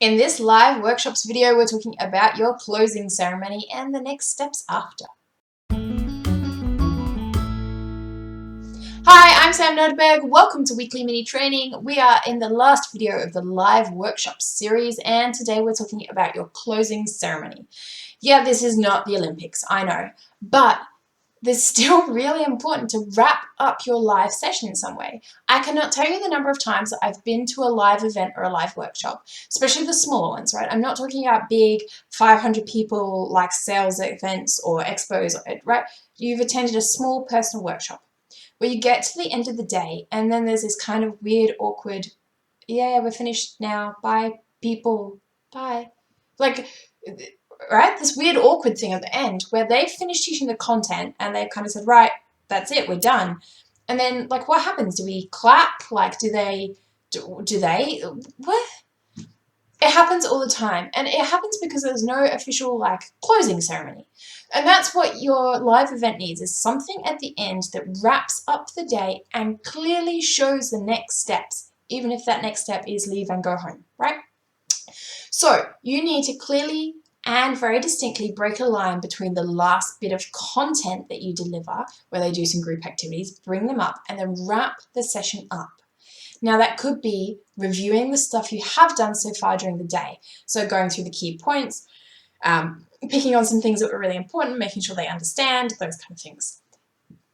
In this live workshops video, we're talking about your closing ceremony and the next steps after. Hi, I'm Sam Nordberg. Welcome to Weekly Mini Training. We are in the last video of the live workshop series, and today we're talking about your closing ceremony. Yeah, this is not the Olympics, I know, but it's still really important to wrap up your live session in some way. I cannot tell you the number of times that I've been to a live event or a live workshop, especially the smaller ones, right? I'm not talking about big 500 people like sales events or expos, right? You've attended a small personal workshop where you get to the end of the day and then there's this kind of weird, awkward, yeah, we're finished now, bye, people, bye. Like, right? This weird awkward thing at the end where they finished teaching the content and they've kind of said, right, that's it, we're done. And then, like, what happens? Do we clap? Like, do they, what? It happens all the time. And it happens because there's no official, like, closing ceremony. And that's what your live event needs, is something at the end that wraps up the day and clearly shows the next steps, even if that next step is leave and go home, right? So you need to clearly and very distinctly break a line between the last bit of content that you deliver, where they do some group activities, bring them up, and then wrap the session up. Now that could be reviewing the stuff you have done so far during the day. So going through the key points, picking on some things that were really important, making sure they understand, those kind of things.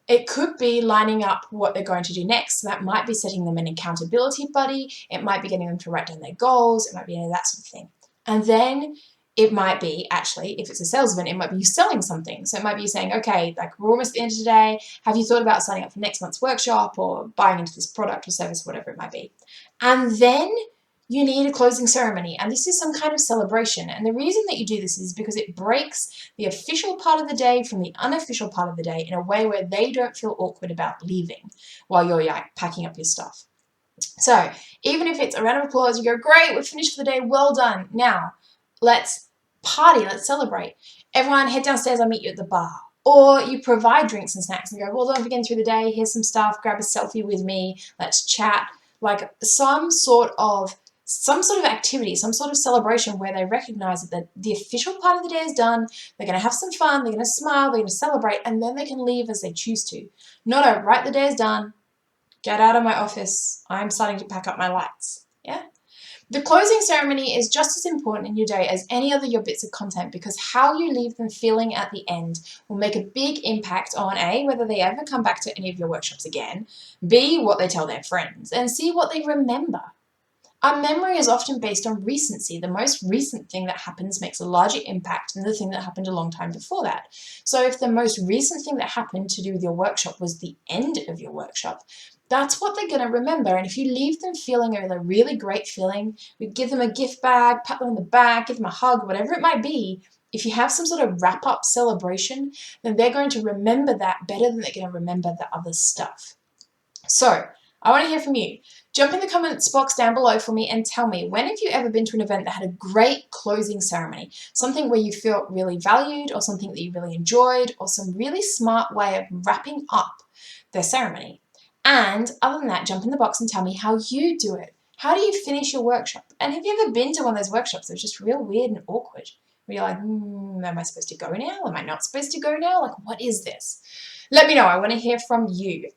It could be lining up what they're going to do next. So that might be setting them an accountability buddy. It might be getting them to write down their goals. It might be that sort of thing. And then it might be, actually, if it's a sales event, it might be you selling something. So it might be you saying, okay, like we're almost at the end of the day. Have you thought about signing up for next month's workshop or buying into this product or service, whatever it might be? And then you need a closing ceremony, and this is some kind of celebration. And the reason that you do this is because it breaks the official part of the day from the unofficial part of the day in a way where they don't feel awkward about leaving while you're packing up your stuff. So even if it's a round of applause, you go, great, we're finished for the day, well done. Now let's party, let's celebrate. Everyone head downstairs, I'll meet you at the bar. Or you provide drinks and snacks and go, well done for getting through the day, here's some stuff, grab a selfie with me, let's chat. Like some sort of activity, some sort of celebration where they recognize that the official part of the day is done, they're going to have some fun, they're going to smile, they're going to celebrate, and then they can leave as they choose to. Not a, right, the day is done, get out of my office, I'm starting to pack up my lights. Yeah? The closing ceremony is just as important in your day as any other your bits of content, because how you leave them feeling at the end will make a big impact on A, whether they ever come back to any of your workshops again, B, what they tell their friends, and C, what they remember. Our memory is often based on recency. The most recent thing that happens makes a larger impact than the thing that happened a long time before that. So if the most recent thing that happened to do with your workshop was the end of your workshop, that's what they're going to remember. And if you leave them feeling a really great feeling, we give them a gift bag, pat them on the back, give them a hug, whatever it might be, if you have some sort of wrap-up celebration, then they're going to remember that better than they're going to remember the other stuff. So I want to hear from you. Jump in the comments box down below for me and tell me, when have you ever been to an event that had a great closing ceremony? Something where you felt really valued, or something that you really enjoyed, or some really smart way of wrapping up their ceremony. And other than that, jump in the box and tell me how you do it. How do you finish your workshop? And have you ever been to one of those workshops that was just real weird and awkward? Where you're like, am I supposed to go now? Am I not supposed to go now? Like, what is this? Let me know. I want to hear from you.